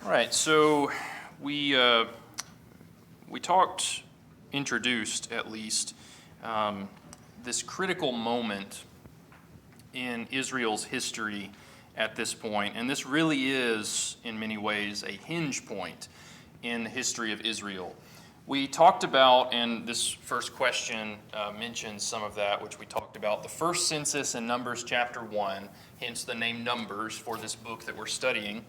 All right, so we introduced at least, this critical moment in Israel's history at this point, and this really is, in many ways, a hinge point in the history of Israel. We talked about, and this first question mentions some of that, which we talked about, the first census in Numbers chapter 1, hence the name Numbers for this book that we're studying.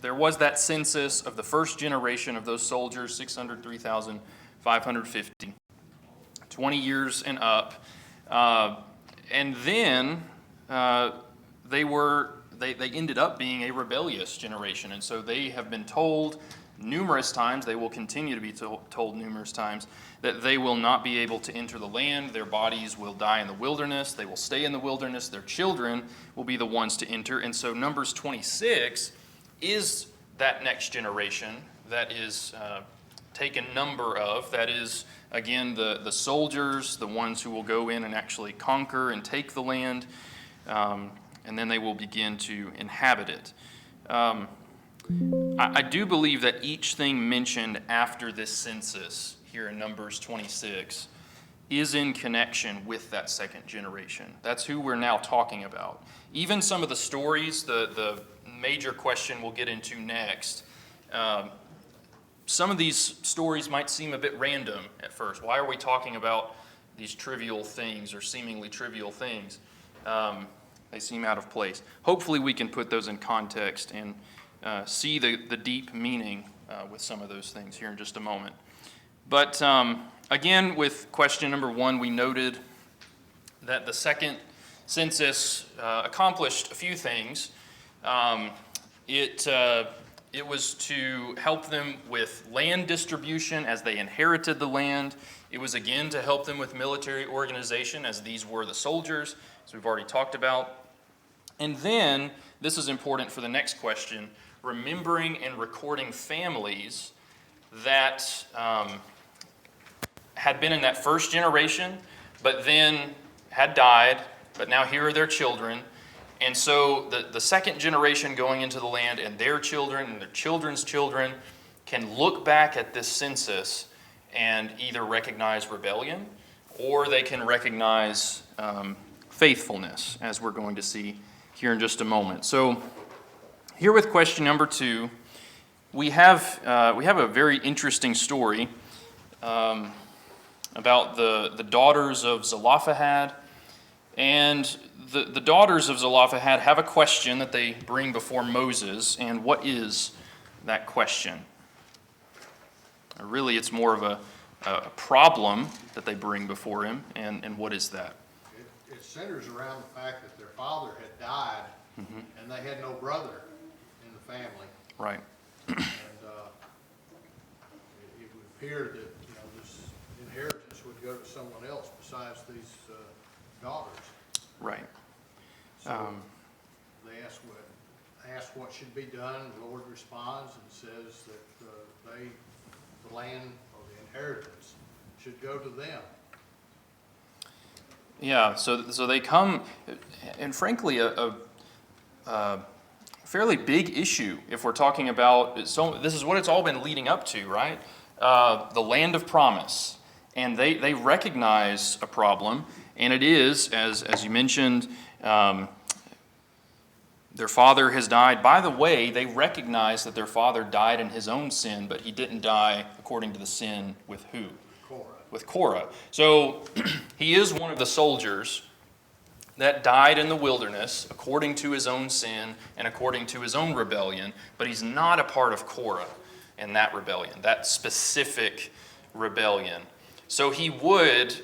There was that census of the first generation of those soldiers, 603,550, 20 years and up. And then they ended up being a rebellious generation. And so they have been told numerous times, they will continue to be told numerous times, that they will not be able to enter the land. Their bodies will die in the wilderness. They will stay in the wilderness. Their children will be the ones to enter. And so Numbers 26 is that next generation that is taken number of. That is, again, the soldiers, the ones who will go in and actually conquer and take the land, and then they will begin to inhabit it. I do believe that each thing mentioned after this census here in Numbers 26 is in connection with that second generation. That's who we're now talking about. Even some of the stories, the major question we'll get into next, some of these stories might seem a bit random at first. Why are we talking about these trivial things or seemingly trivial things? They seem out of place. Hopefully we can put those in context and see the deep meaning with some of those things here in just a moment. But again, with question number 1, we noted that the second census accomplished a few things. It was to help them with land distribution as they inherited the land. It was again to help them with military organization, as these were the soldiers, as we've already talked about. And then, this is important for the next question, remembering and recording families that had been in that first generation, but then had died, but now here are their children. And so the second generation going into the land and their children and their children's children can look back at this census and either recognize rebellion or they can recognize faithfulness, as we're going to see here in just a moment. So here with question number 2, we have a very interesting story about the daughters of Zelophehad. And the daughters of Zelophehad have a question that they bring before Moses. And what is that question? Really, it's more of a problem that they bring before him. And what is that? It centers around the fact that their father had died, and they had no brother in the family. Right. And it would appear that this inheritance would go to someone else besides these daughters. Right. So they ask what should be done. The Lord responds and says that the land or the inheritance should go to them. Yeah, so they come, and frankly, a fairly big issue if we're talking about, so this is what it's all been leading up to, right? The land of promise. And they recognize a problem, and it is, as you mentioned, their father has died. By the way, they recognize that their father died in his own sin, but he didn't die according to the sin with who? With Korah. So he is one of the soldiers that died in the wilderness according to his own sin and according to his own rebellion, but he's not a part of Korah in that rebellion, that specific rebellion. So he would,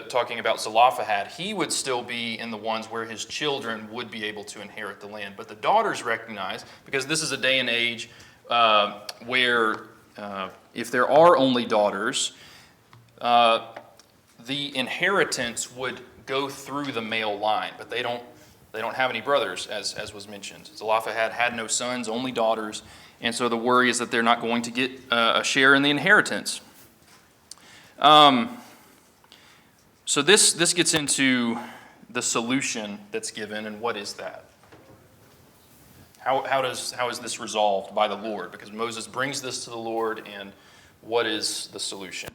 talking about Zelophehad, he would still be in the ones where his children would be able to inherit the land. But the daughters recognize, because this is a day and age where if there are only daughters, the inheritance would go through the male line, but they don't have any brothers, as was mentioned. Zelophehad had no sons, only daughters, and so the worry is that they're not going to get a share in the inheritance. So this gets into the solution that's given, and what is that? How is this resolved by the Lord? Because Moses brings this to the Lord, and what is the solution?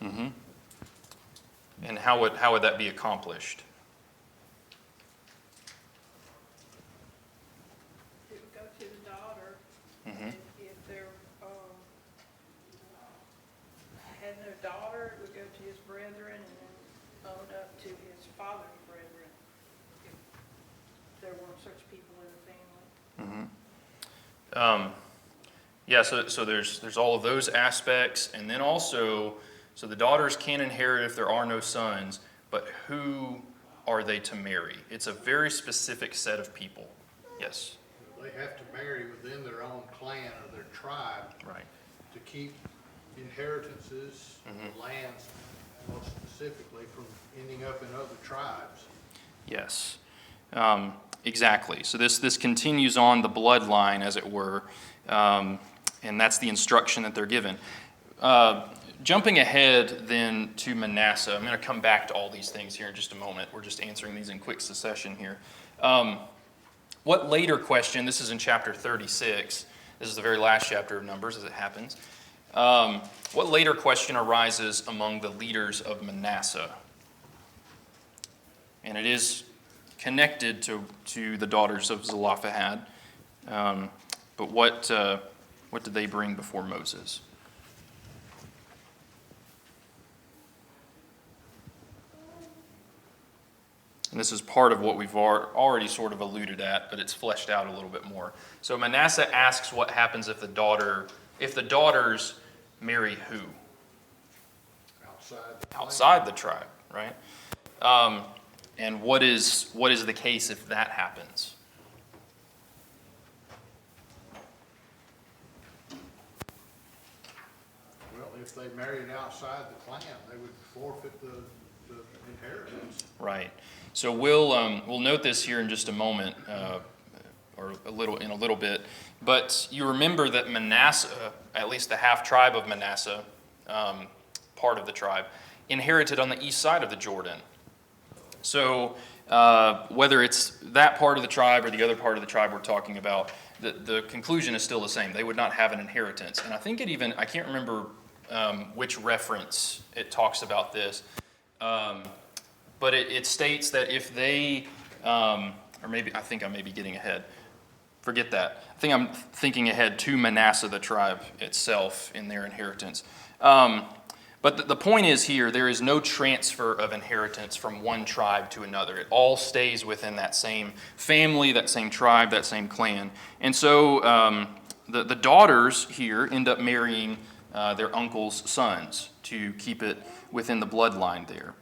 Mm-hmm. And how would that be accomplished? It would go to the daughter. Mm-hmm. If there had no daughter, it would go to his brethren and then own up to his father's brethren. If there weren't such people in the family. Mm-hmm. Yeah, so there's all of those aspects, and then also, so the daughters can inherit if there are no sons, but who are they to marry? It's a very specific set of people. Yes? They have to marry within their own clan or their tribe. Right. To keep inheritances, lands, more specifically, from ending up in other tribes. Yes. Exactly. So this continues on the bloodline, as it were, and that's the instruction that they're given. Jumping ahead then to Manasseh, I'm going to come back to all these things here in just a moment. We're just answering these in quick succession here. What later question, this is in chapter 36, this is the very last chapter of Numbers as it happens. What later question arises among the leaders of Manasseh? And it is connected to the daughters of Zelophehad. But what did they bring before Moses? And this is part of what we've already sort of alluded at, but it's fleshed out a little bit more. So Manasseh asks what happens if the daughters marry who? Outside the tribe, right? And what is the case if that happens? Well, if they married outside the clan, they would forfeit the inheritance. Right. So we'll note this here in just a moment, or in a little bit. But you remember that Manasseh, at least the half tribe of Manasseh, part of the tribe, inherited on the east side of the Jordan. So whether it's that part of the tribe or the other part of the tribe we're talking about, the conclusion is still the same. They would not have an inheritance. And I think I can't remember which reference it talks about this. But it states that if they, or maybe, I think I may be getting ahead. Forget that. I think I'm thinking ahead to Manasseh, the tribe itself, in their inheritance. But the point is here, there is no transfer of inheritance from one tribe to another. It all stays within that same family, that same tribe, that same clan. And so the daughters here end up marrying their uncle's sons to keep it within the bloodline there.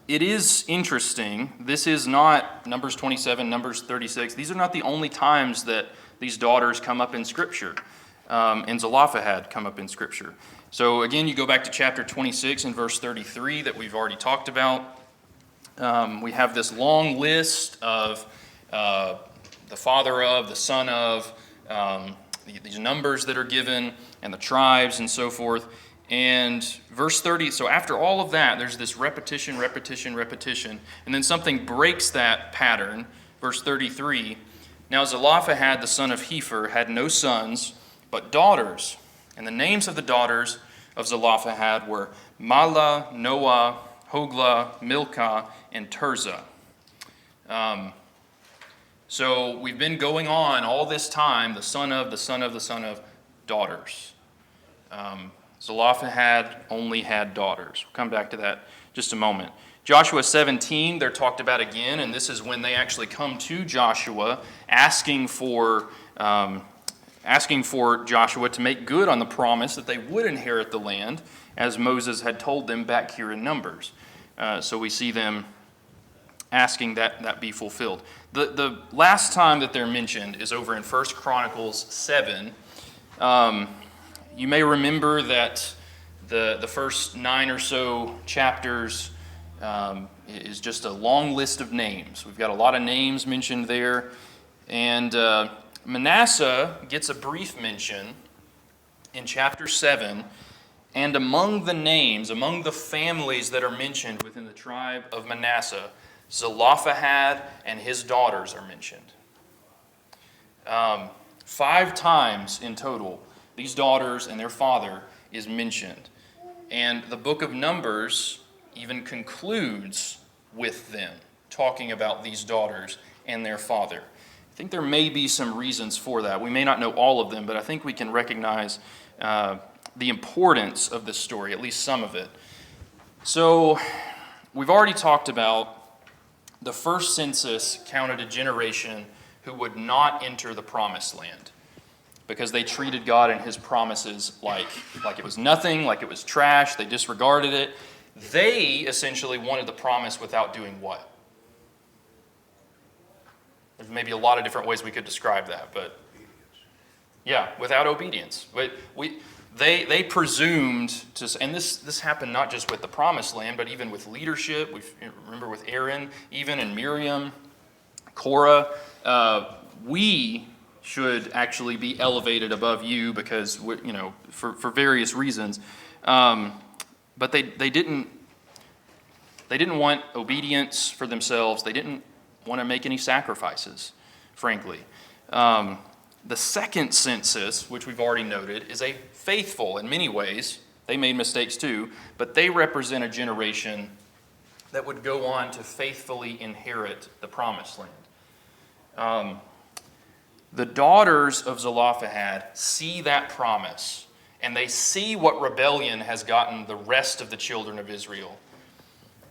It is interesting. This is not Numbers 27, Numbers 36. These are not the only times that these daughters come up in Scripture, and Zelophehad come up in Scripture. So again, you go back to chapter 26 and verse 33 that we've already talked about. We have this long list of the father of, the son of, these numbers that are given, and the tribes and so forth. And verse 30, so after all of that, there's this repetition, and then something breaks that pattern. Verse 33, now Zelophehad, the son of Hepher, had no sons, but daughters. And the names of the daughters of Zelophehad were Mahlah, Noah, Hoglah, Milcah, and Tirzah. So we've been going on all this time, the son of daughters. Zelophehad only had daughters. We'll come back to that in just a moment. Joshua 17, they're talked about again, and this is when they actually come to Joshua asking for Joshua to make good on the promise that they would inherit the land, as Moses had told them back here in Numbers. So we see them asking that be fulfilled. The last time that they're mentioned is over in 1 Chronicles 7. You may remember that the first 9 or so chapters is just a long list of names. We've got a lot of names mentioned there. And Manasseh gets a brief mention in chapter 7. And among the names, among the families that are mentioned within the tribe of Manasseh, Zelophehad and his daughters are mentioned. 5 times in total, these daughters and their father is mentioned. And the book of Numbers even concludes with them, talking about these daughters and their father. I think there may be some reasons for that. We may not know all of them, but I think we can recognize the importance of this story, at least some of it. So, we've already talked about the first census counted a generation who would not enter the promised land because they treated God and his promises like it was nothing, like it was trash. They disregarded it. They essentially wanted the promise without doing what? There's maybe a lot of different ways we could describe that, but yeah, without obedience. They presumed to, and this happened not just with the promised land, but even with leadership. We remember with Aaron, even, and Miriam, Korah. We should actually be elevated above you because for various reasons. But they didn't want obedience for themselves. They didn't want to make any sacrifices, frankly. The second census, which we've already noted, is a faithful in many ways. They made mistakes too, but they represent a generation that would go on to faithfully inherit the promised land. The daughters of Zelophehad see that promise, and they see what rebellion has gotten the rest of the children of Israel.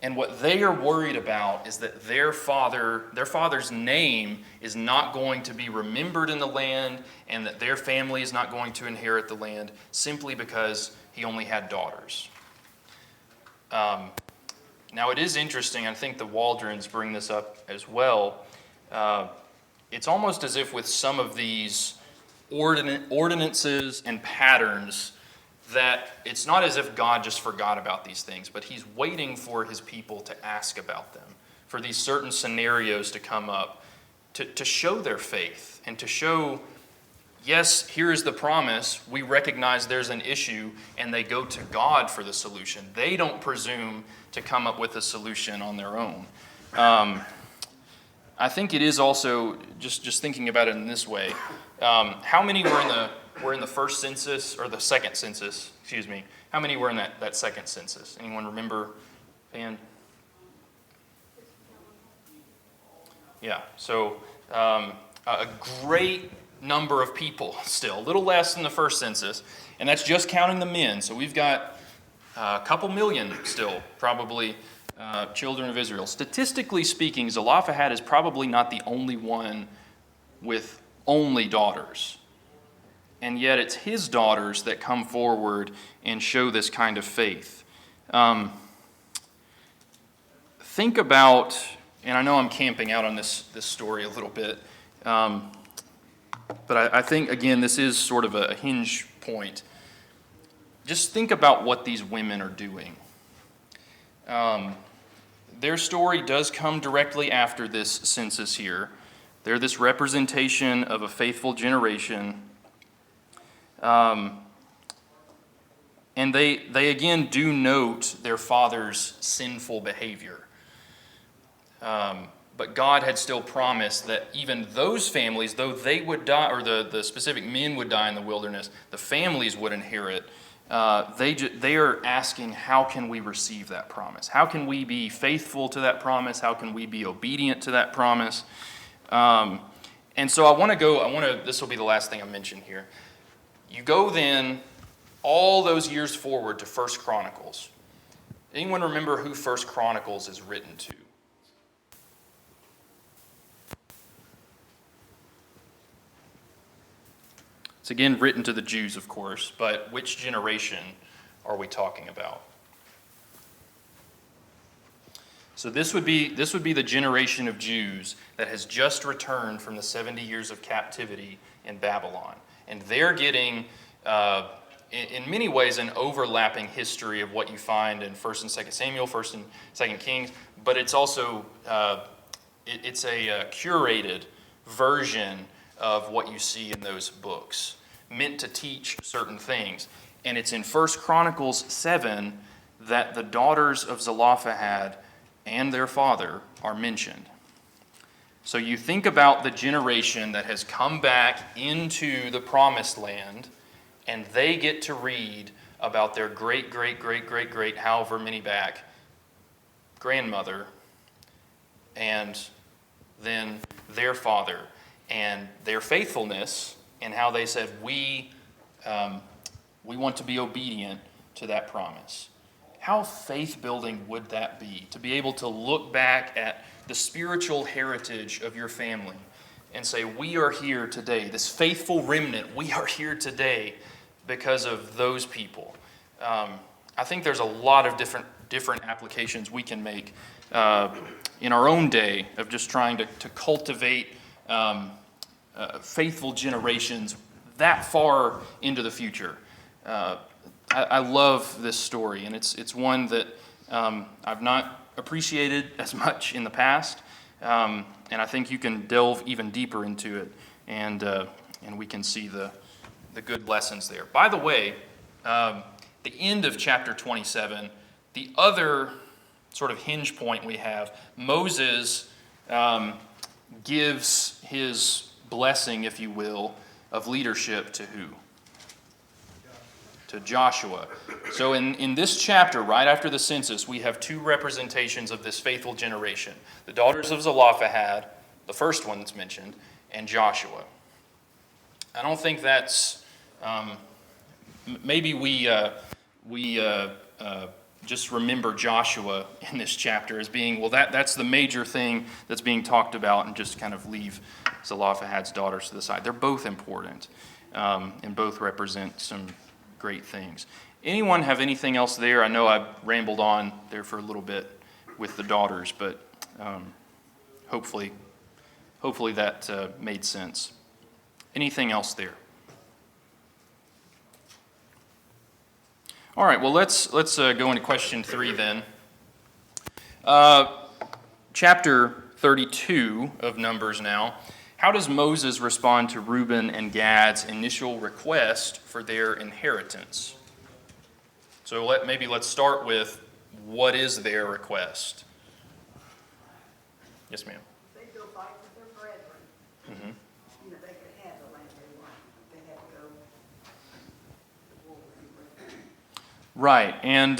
And what they are worried about is that their father's name is not going to be remembered in the land, and that their family is not going to inherit the land simply because he only had daughters. Now it is interesting, I think the Waldrons bring this up as well. It's almost as if with some of these ordinances and patterns, that it's not as if God just forgot about these things, but he's waiting for his people to ask about them, for these certain scenarios to come up, to show their faith, and to show, yes, here is the promise, we recognize there's an issue, and they go to God for the solution. They don't presume to come up with a solution on their own. I think it is also, just thinking about it in this way, how many were in the first census, or the second census, excuse me. How many were in that second census? Anyone remember, Pan? Yeah, so a great number of people still, a little less than the first census, and that's just counting the men. So we've got a couple million still, probably, children of Israel. Statistically speaking, Zelophehad is probably not the only one with only daughters. And yet it's his daughters that come forward and show this kind of faith. Think about, and I know I'm camping out on this story a little bit, but I think, again, this is sort of a hinge point. Just think about what these women are doing. Their story does come directly after this census here. They're this representation of a faithful generation. And they again do note their father's sinful behavior. But God had still promised that even those families, though they would die, or the specific men would die in the wilderness, the families would inherit. They are asking, how can we receive that promise? How can we be faithful to that promise? How can we be obedient to that promise? And so this will be the last thing I mention here. You go then all those years forward to 1 Chronicles. Anyone remember who 1 Chronicles is written to? It's again written to the Jews, of course, but which generation are we talking about? So this would be the generation of Jews that has just returned from the 70 years of captivity in Babylon. And they're getting, in many ways, an overlapping history of what you find in 1 and 2 Samuel, 1 and 2 Kings, but it's also, it's a curated version of what you see in those books, meant to teach certain things. And it's in 1 Chronicles 7 that the daughters of Zelophehad and their father are mentioned. So you think about the generation that has come back into the promised land, and they get to read about their great, however many back, grandmother, and then their father, and their faithfulness, and how they said, we want to be obedient to that promise. How faith-building would that be, to be able to look back at the spiritual heritage of your family and say, we are here today, this faithful remnant, we are here today because of those people. I think there's a lot of different applications we can make in our own day of just trying to cultivate faithful generations that far into the future. I love this story, and it's one that I've not appreciated as much in the past, and I think you can delve even deeper into it, and we can see the good lessons there. By the way, the end of chapter 27, the other sort of hinge point we have, Moses gives his blessing, if you will, of leadership to who? To Joshua. So in this chapter, right after the census, we have two representations of this faithful generation. The daughters of Zelophehad, the first one that's mentioned, and Joshua. I don't think that's... maybe we just remember Joshua in this chapter as being, well, that's the major thing that's being talked about, and just kind of leave Zelophehad's daughters to the side. They're both important, and both represent some great things. Anyone have anything else there? I know I rambled on there for a little bit with the daughters, but hopefully that made sense. Anything else there? All right, well, let's go into question 3 then. Chapter 32 of Numbers now. How does Moses respond to Reuben and Gad's initial request for their inheritance? So let's start with, what is their request? Yes, ma'am. They go fight with their brethren. Mm-hmm. You know, they could have the land they want. They had to go to war with their brethren. Right, and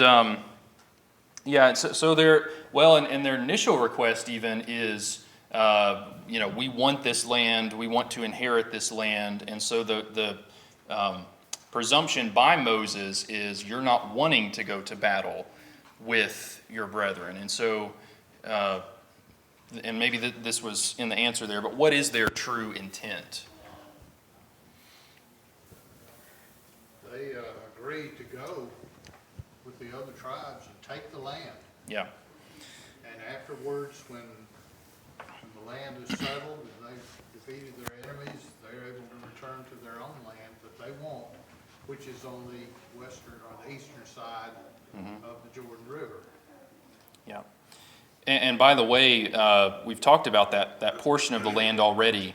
so they're, well, and their initial request even is, we want this land, we want to inherit this land, and so the presumption by Moses is you're not wanting to go to battle with your brethren, and so, and maybe this was in the answer there, but what is their true intent? They agreed to go with the other tribes and take the land. Yeah. And afterwards, when the land is settled and they've defeated their enemies, they're able to return to their own land that they want, which is on the western or the eastern side of the Jordan River. Yeah. And by the way, we've talked about that portion of the land already.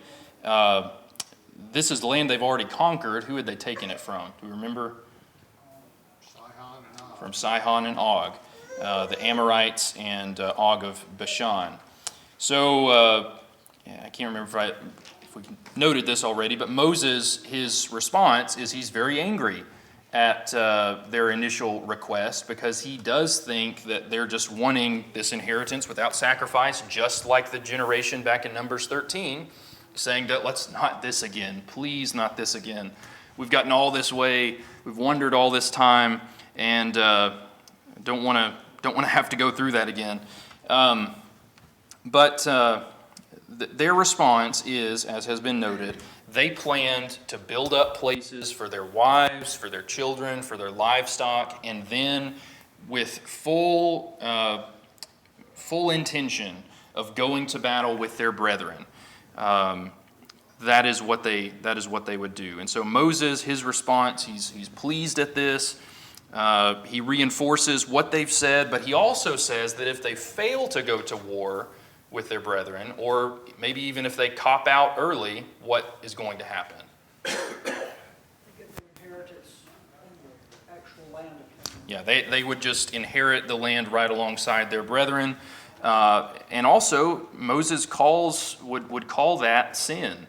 This is the land they've already conquered. Who had they taken it from? Do we remember? Sihon and Og. From Sihon and Og, the Amorites and Og of Bashan. So I can't remember if we noted this already, but Moses, his response is he's very angry at their initial request, because he does think that they're just wanting this inheritance without sacrifice, just like the generation back in Numbers 13, saying that let's not this again, please not this again. We've gotten all this way, we've wandered all this time, and don't want to have to go through that again. But their response is, as has been noted, they planned to build up places for their wives, for their children, for their livestock, and then with full intention of going to battle with their brethren. That is what they would do. And so Moses, his response, he's pleased at this. He reinforces what they've said, but he also says that if they fail to go to war with their brethren, or maybe even if they cop out early, what is going to happen? They get the inheritance Yeah, they would just inherit the land right alongside their brethren. And also, Moses would call that sin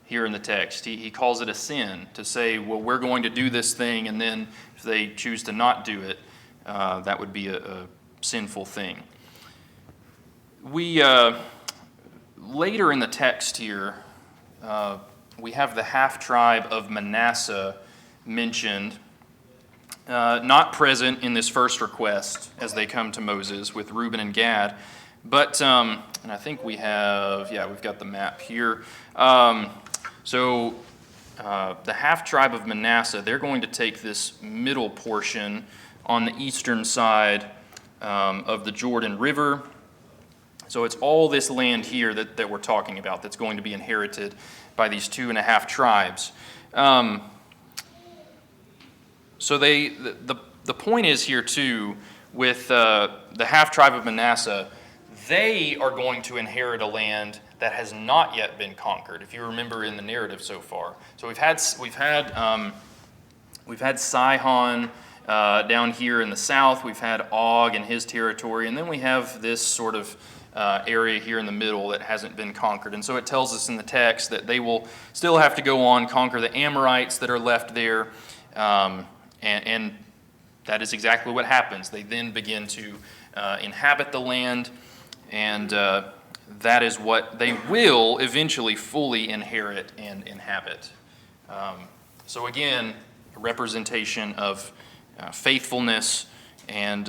here in the text. He calls it a sin to say, well, we're going to do this thing, and then if they choose to not do it, that would be a sinful thing. We, later in the text here, we have the half-tribe of Manasseh mentioned, not present in this first request as they come to Moses with Reuben and Gad, but, and I think we've got the map here. So the half-tribe of Manasseh, they're going to take this middle portion on the eastern side of the Jordan River. So it's all this land here that we're talking about that's going to be inherited by these 2.5 tribes. So the point is here too, with the half-tribe of Manasseh, they are going to inherit a land that has not yet been conquered, if you remember in the narrative so far. So we've had Sihon down here in the south, we've had Og and his territory, and then we have this sort of area here in the middle that hasn't been conquered. And so it tells us in the text that they will still have to go on, conquer the Amorites that are left there, and that is exactly what happens. They then begin to inhabit the land, and that is what they will eventually fully inherit and inhabit. So again, a representation of faithfulness, and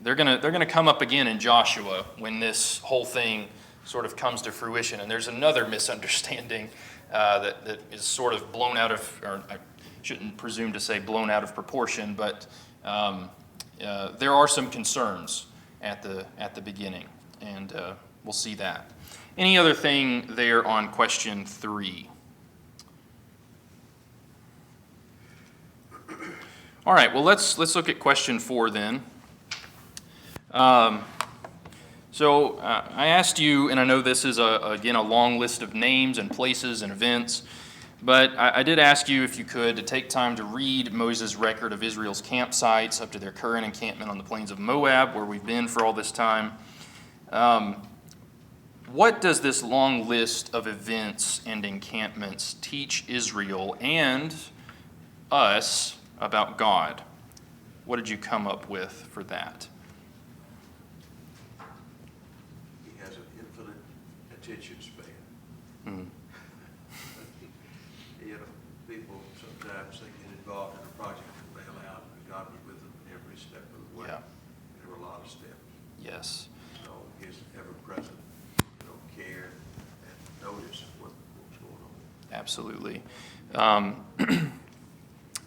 they're gonna come up again in Joshua when this whole thing sort of comes to fruition. And there's another misunderstanding that is sort of blown out of, or I shouldn't presume to say blown out of proportion, but there are some concerns at the beginning, and we'll see that. Any other thing there on question 3? All right, well, let's look at question 4 then. So I asked you, and I know this is, again, a long list of names and places and events, but I did ask you if you could to take time to read Moses' record of Israel's campsites up to their current encampment on the plains of Moab, where we've been for all this time. What does this long list of events and encampments teach Israel and us about God? What did you come up with for that? He has an infinite attention span. Mm. People sometimes they get involved in a project and bail out, and God was with them every step of the way. Yeah. There were a lot of steps. Yes. So He's ever-present, care and notice what's going on. Absolutely.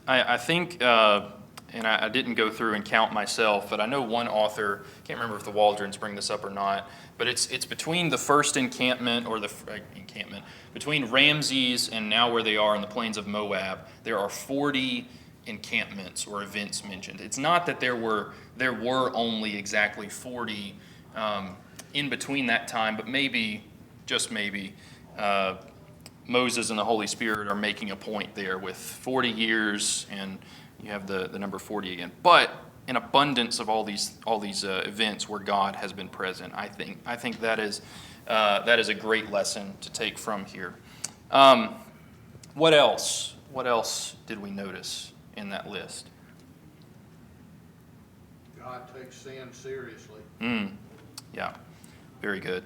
I think, and I didn't go through and count myself, but I know one author, can't remember if the Waldrons bring this up or not, but it's between the first encampment, or the encampment, between Ramses and now where they are in the plains of Moab, there are 40 encampments or events mentioned. It's not that there were only exactly 40 in between that time, but maybe, just maybe, Moses and the Holy Spirit are making a point there with 40 years, and you have the number 40 again. But an abundance of all these events where God has been present. I think that is a great lesson to take from here. What else? What else did we notice in that list? God takes sin seriously. Yeah, very good.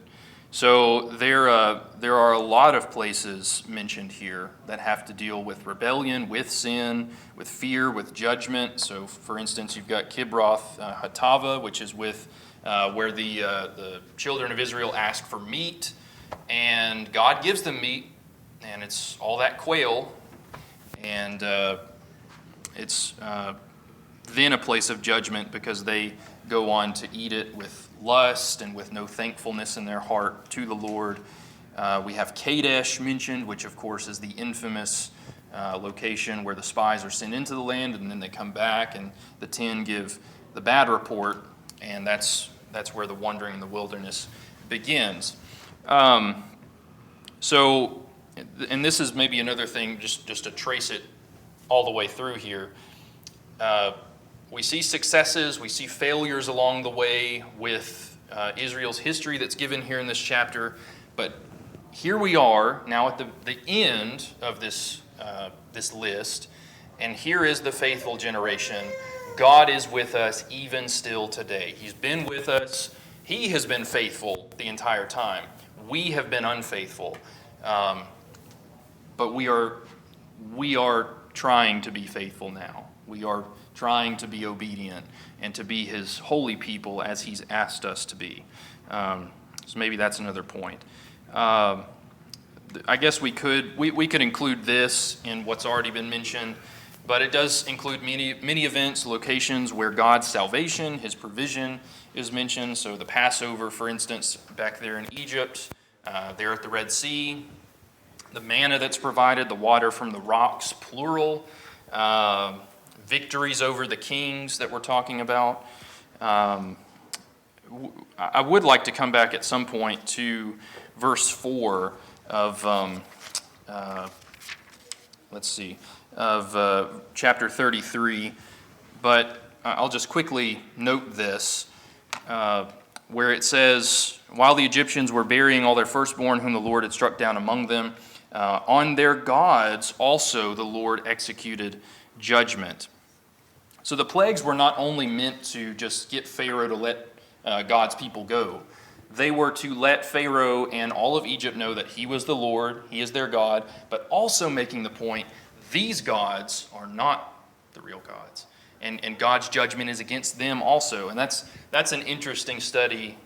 So there are a lot of places mentioned here that have to deal with rebellion, with sin, with fear, with judgment. So, for instance, you've got Kibroth Hattava, which is with where the children of Israel ask for meat, and God gives them meat, and it's all that quail, and it's then a place of judgment because they go on to eat it with lust and with no thankfulness in their heart to the Lord. We have Kadesh mentioned, which of course is the infamous location where the spies are sent into the land and then they come back and the 10 give the bad report, and that's where the wandering in the wilderness begins. So, and this is maybe another thing, just to trace it all the way through here. We see successes, we see failures along the way with Israel's history that's given here in this chapter, but here we are now at the end of this list, and here is the faithful generation. God is with us even still today. He's been with us. He has been faithful the entire time. We have been unfaithful, but we are trying to be faithful now. We are trying to be obedient and to be His holy people as He's asked us to be. So maybe that's another point. I guess we could include this in what's already been mentioned, but it does include many events, locations where God's salvation, His provision is mentioned. So the Passover, for instance, back there in Egypt, there at the Red Sea, the manna that's provided, the water from the rocks, plural, victories over the kings that we're talking about. I would like to come back at some point to verse 4 of, chapter 33, but I'll just quickly note this, where it says, while the Egyptians were burying all their firstborn whom the Lord had struck down among them, on their gods also the Lord executed judgment. So the plagues were not only meant to just get Pharaoh to let God's people go. They were to let Pharaoh and all of Egypt know that he was the Lord, he is their God, but also making the point, these gods are not the real gods. And God's judgment is against them also. And that's an interesting study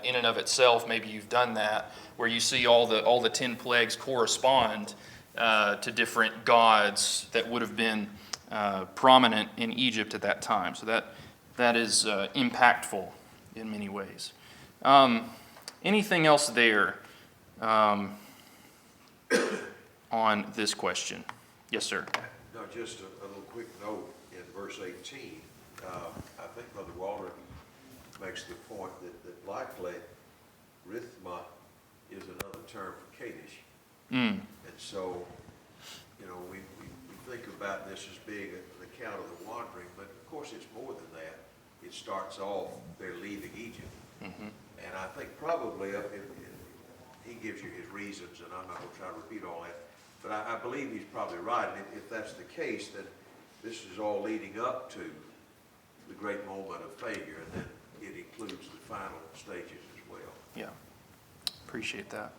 in and of itself. Maybe you've done that, where you see all the 10 plagues correspond to different gods that would have been prominent in Egypt at that time. So that is impactful in many ways. Anything else there on this question? Yes, sir. No, just a little quick note in verse 18. I think Brother Walter makes the point that likely Rithma is another term for Kadesh. And so, we think about this as being an account of the wandering, but of course it's more than that. It starts off, they're leaving Egypt. And I think probably, he gives you his reasons, and I'm not going to try to repeat all that, but I believe he's probably right. And if that's the case, then this is all leading up to the great moment of failure, and then it includes the final stages as well. Yeah, appreciate that.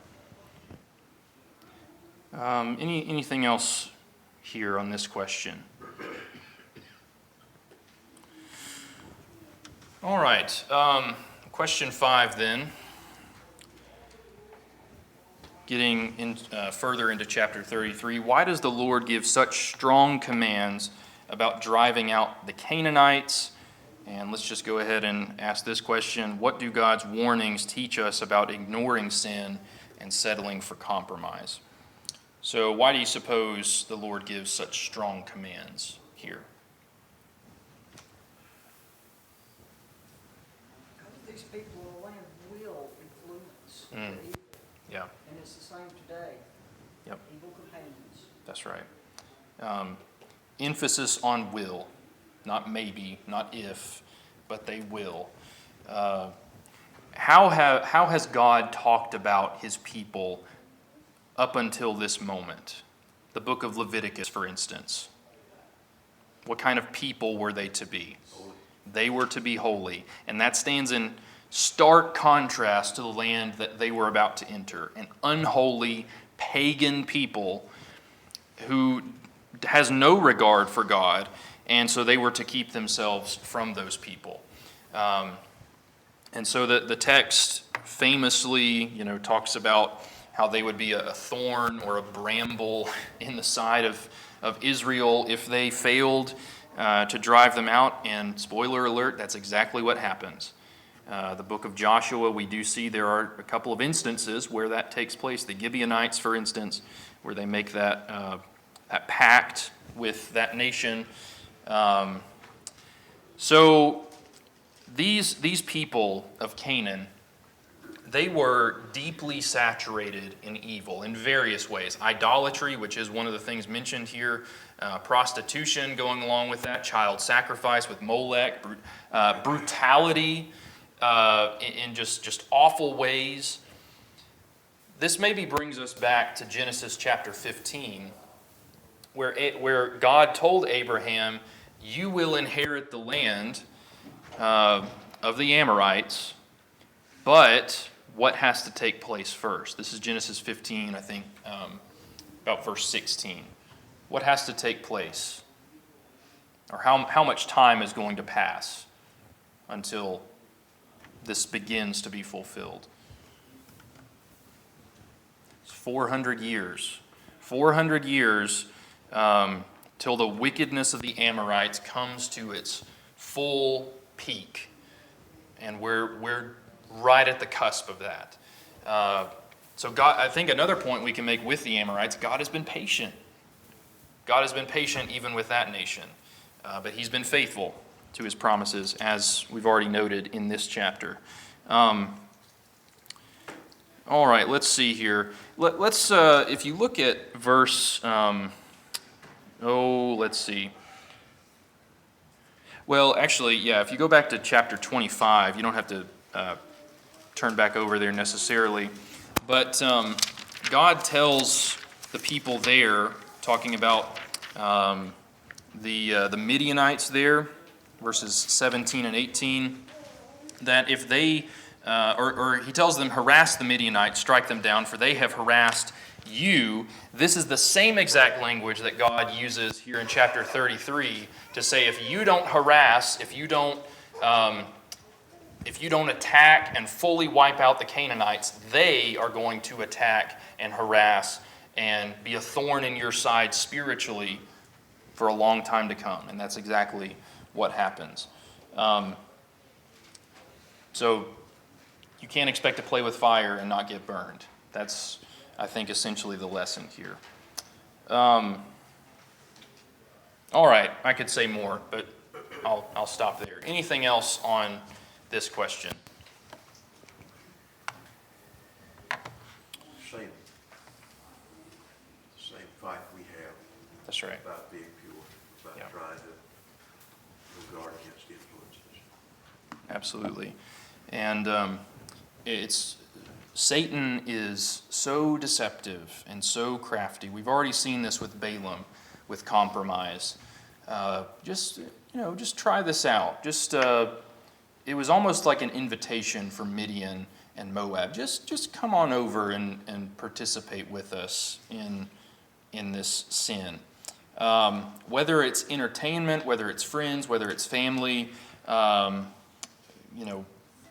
Anything else here on this question? All right, question 5 then. Getting in, further into chapter 33, why does the Lord give such strong commands about driving out the Canaanites? And let's just go ahead and ask this question. What do God's warnings teach us about ignoring sin and settling for compromise? So why do you suppose the Lord gives such strong commands here? Because these people in the land will influence the evil. Yeah, And it's the same today. Yep. Evil companions. that's right. Emphasis on will, not maybe, not if, but they will. How has God talked about His people up until this moment? The book of Leviticus, for instance. What kind of people were they to be? Holy. They were to be holy. And that stands in stark contrast to the land that they were about to enter. An unholy, pagan people who has no regard for God, and so they were to keep themselves from those people. And so the text famously, talks about how they would be a thorn or a bramble in the side of Israel if they failed to drive them out. And spoiler alert, that's exactly what happens. The book of Joshua, we do see there are a couple of instances where that takes place. The Gibeonites, for instance, where they make that pact with that nation. So these people of Canaan, they were deeply saturated in evil in various ways. Idolatry, which is one of the things mentioned here, prostitution going along with that, child sacrifice with Molech, brutality in just awful ways. This maybe brings us back to Genesis chapter 15, where God told Abraham, you will inherit the land of the Amorites, but what has to take place first? This is Genesis 15, I think, about verse 16. What has to take place? Or how much time is going to pass until this begins to be fulfilled? It's 400 years. 400 years till the wickedness of the Amorites comes to its full peak. And we're right at the cusp of that. So God, I think another point we can make with the Amorites, God has been patient. God has been patient even with that nation. But he's been faithful to his promises, as we've already noted in this chapter. All right, let's see here. Let's if you look at verse, let's see. Well, actually, yeah, if you go back to chapter 25, you don't have to turn back over there necessarily. But God tells the people there, talking about the Midianites there, verses 17 and 18, that if they, or he tells them, harass the Midianites, strike them down, for they have harassed you. This is the same exact language that God uses here in chapter 33 to say, if you don't harass, if you don't attack and fully wipe out the Canaanites, they are going to attack and harass and be a thorn in your side spiritually for a long time to come. And that's exactly what happens. So you can't expect to play with fire and not get burned. That's, I think, essentially the lesson here. All right, I could say more, but I'll stop there. Anything else on this question? Same fight we have. That's right. About being pure, about Yeah. trying to guard against influences. Absolutely. And Satan is so deceptive and so crafty. We've already seen this with Balaam, with compromise. Just try this out. It was almost like an invitation for Midian and Moab. Just come on over and participate with us in this sin. Whether it's entertainment, whether it's friends, whether it's family,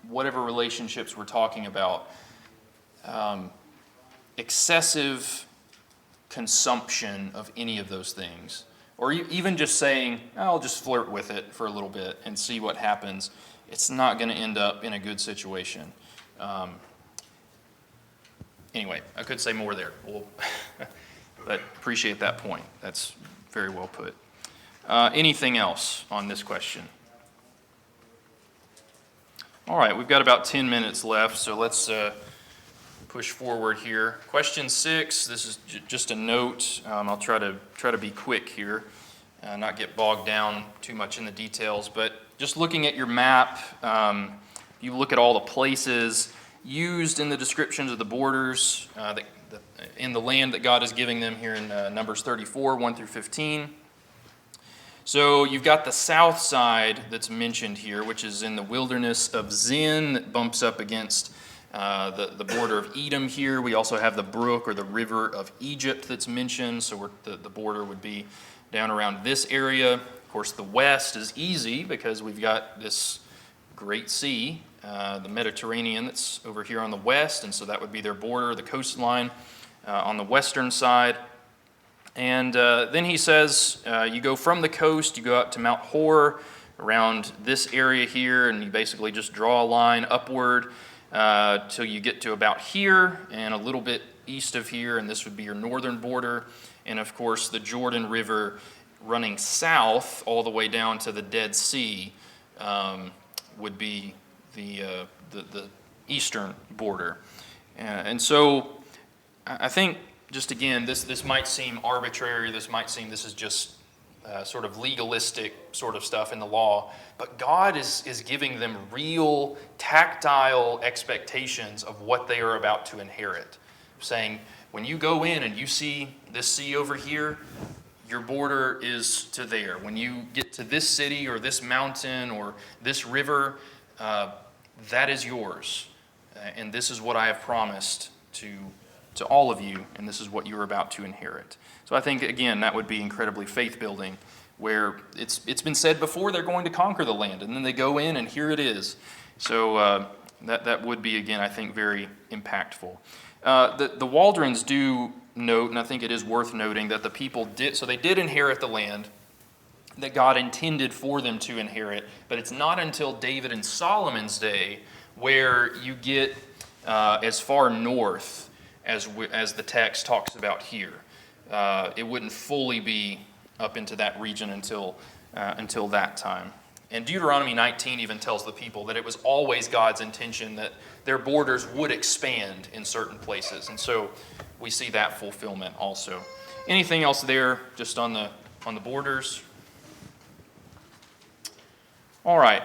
whatever relationships we're talking about, excessive consumption of any of those things, or even just saying, I'll just flirt with it for a little bit and see what happens, it's not going to end up in a good situation. Anyway, I could say more there, but appreciate that point. That's very well put. Anything else on this question? All right, we've got about 10 minutes left, so let's push forward here. Question 6, this is just a note. I'll try to be quick here, not get bogged down too much in the details, but just looking at your map, you look at all the places used in the descriptions of the borders in the land that God is giving them here in Numbers 34, 1 through 15. So you've got the south side that's mentioned here, which is in the wilderness of Zin, that bumps up against the border of Edom here. We also have the brook or the river of Egypt that's mentioned, so the border would be down around this area. Of course, the west is easy because we've got this great sea, the Mediterranean, that's over here on the west, and so that would be their border, the coastline on the western side. And then he says, you go from the coast, you go out to Mount Hor, around this area here, and you basically just draw a line upward till you get to about here and a little bit east of here, and this would be your northern border. And of course, the Jordan River running south all the way down to the Dead Sea would be the eastern border. And so I think, just again, this might seem arbitrary, this might seem this is just sort of legalistic sort of stuff in the law, but God is giving them real tactile expectations of what they are about to inherit, saying, when you go in and you see this sea over here, your border is to there. When you get to this city or this mountain or this river, that is yours. And this is what I have promised to all of you, and this is what you're about to inherit. So I think, again, that would be incredibly faith-building, where it's been said before they're going to conquer the land, and then they go in, and here it is. So that would be, again, I think, very impactful. The Waldrons do note, and I think it is worth noting, that the people did inherit the land that God intended for them to inherit, but it's not until David and Solomon's day where you get as far north as the text talks about here. It wouldn't fully be up into that region until that time. And Deuteronomy 19 even tells the people that it was always God's intention that their borders would expand in certain places. And so we see that fulfillment also. Anything else there just on the borders? All right,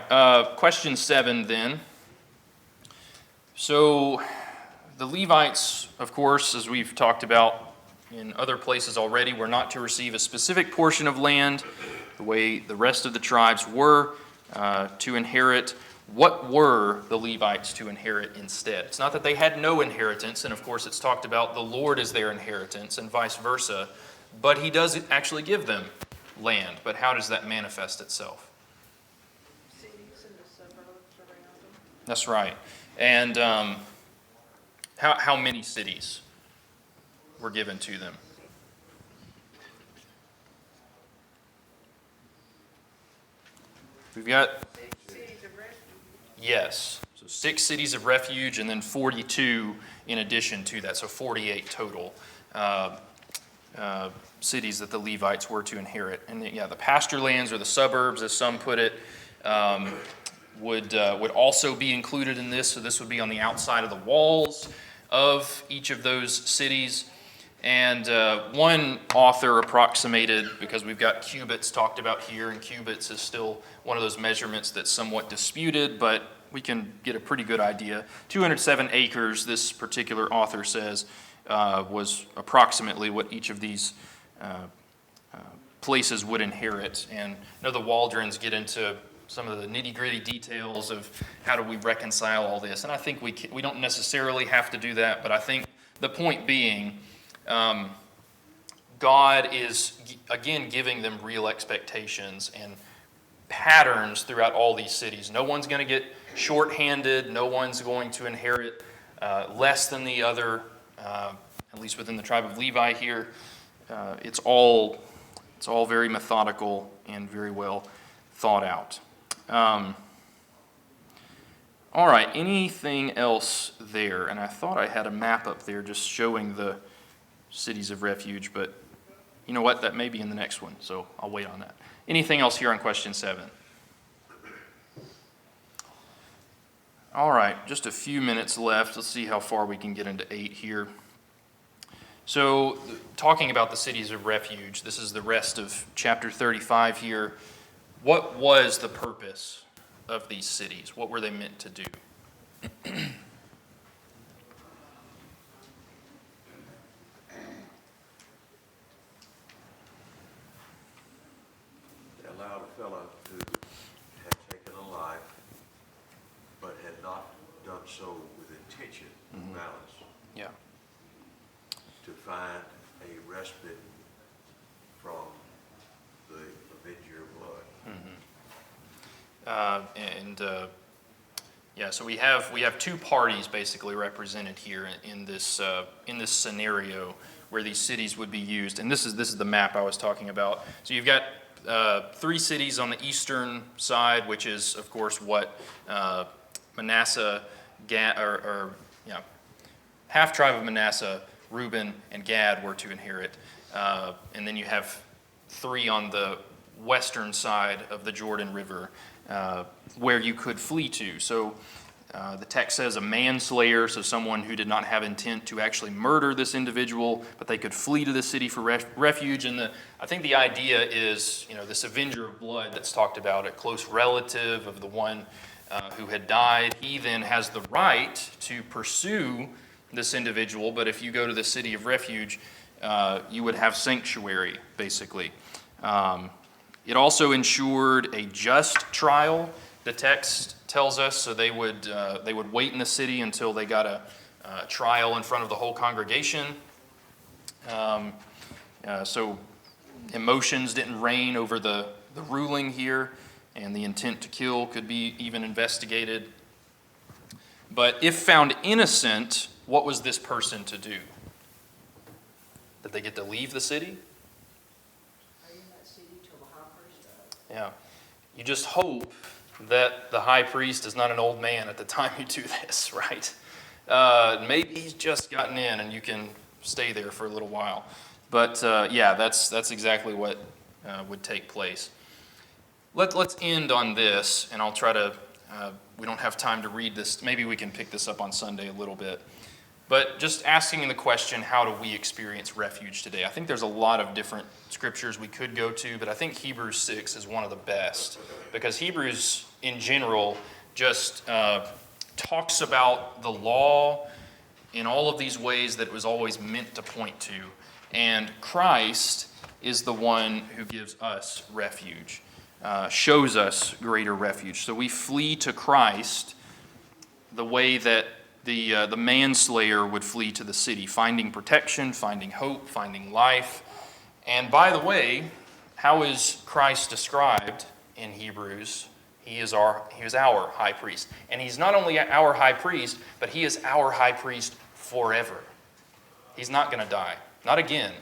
question 7 then. So the Levites, of course, as we've talked about in other places already, were not to receive a specific portion of land the way the rest of the tribes were to inherit. What were the Levites to inherit instead? It's not that they had no inheritance, and of course it's talked about the Lord is their inheritance and vice versa, but he does actually give them land. But how does that manifest itself? Cities and the suburbs around them. That's right. And how many cities were given to them? We've got, 6 cities of refuge. yes, so 6 cities of refuge and then 42 in addition to that, so 48 total cities that the Levites were to inherit. And yeah, the pasture lands or the suburbs, as some put it, would also be included in this. So this would be on the outside of the walls of each of those cities. And one author approximated, because we've got cubits talked about here, and cubits is still one of those measurements that's somewhat disputed, but we can get a pretty good idea. 207 acres, this particular author says, was approximately what each of these places would inherit. And I know the Waldrons get into some of the nitty-gritty details of how do we reconcile all this. And I think we don't necessarily have to do that, but I think the point being, God is, again, giving them real expectations and patterns throughout all these cities. No one's going to get short-handed. No one's going to inherit less than the other, at least within the tribe of Levi here. It's all very methodical and very well thought out. All right, anything else there? And I thought I had a map up there just showing the cities of refuge, but you know what? That may be in the next one, so I'll wait on that. Anything else here on question 7? All right, just a few minutes left. Let's see how far we can get into 8 here. So, talking about the cities of refuge, this is the rest of chapter 35 here. What was the purpose of these cities? What were they meant to do? Allowed a fellow who had taken a life, but had not done so with intention, malice, Yeah. to find a respite from the avenger of blood. So we have 2 parties basically represented here in this scenario where these cities would be used, and this is the map I was talking about. So you've got 3 cities on the eastern side, which is of course what Manasseh, half tribe of Manasseh, Reuben, and Gad were to inherit, and then you have 3 on the western side of the Jordan River, where you could flee to. So The text says a manslayer, so someone who did not have intent to actually murder this individual, but they could flee to the city for refuge. And I think the idea is, this avenger of blood that's talked about, a close relative of the one who had died. He then has the right to pursue this individual, but if you go to the city of refuge, you would have sanctuary, basically. It also ensured a just trial, the text tells us, so they would wait in the city until they got a trial in front of the whole congregation. So emotions didn't reign over the ruling here, and the intent to kill could be even investigated. But if found innocent, what was this person to do? Did they get to leave the city? Stay in that city till the high priest dies. Yeah. You just hope that the high priest is not an old man at the time you do this, right? Maybe he's just gotten in and you can stay there for a little while. But that's exactly what would take place. Let's end on this, and I'll try to, we don't have time to read this. Maybe we can pick this up on Sunday a little bit. But just asking the question, how do we experience refuge today? I think there's a lot of different scriptures we could go to, but I think Hebrews 6 is one of the best, because Hebrews in general just talks about the law in all of these ways that it was always meant to point to. And Christ is the one who gives us refuge, shows us greater refuge. So we flee to Christ the way that the manslayer would flee to the city, finding protection, finding hope, finding life. And by the way, how is Christ described in Hebrews? He is our high priest. And he's not only our high priest, but he is our high priest forever. He's not going to die, not again.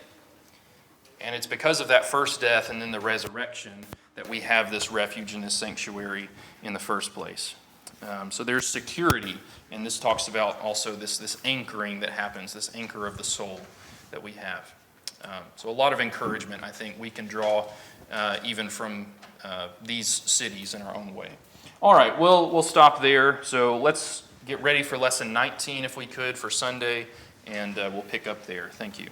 And it's because of that first death and then the resurrection that we have this refuge in this sanctuary in the first place. So there's security, and this talks about also this anchoring that happens, this anchor of the soul that we have. So a lot of encouragement, I think, we can draw even from these cities in our own way. All right, we'll stop there. So let's get ready for lesson 19, if we could, for Sunday, and we'll pick up there. Thank you.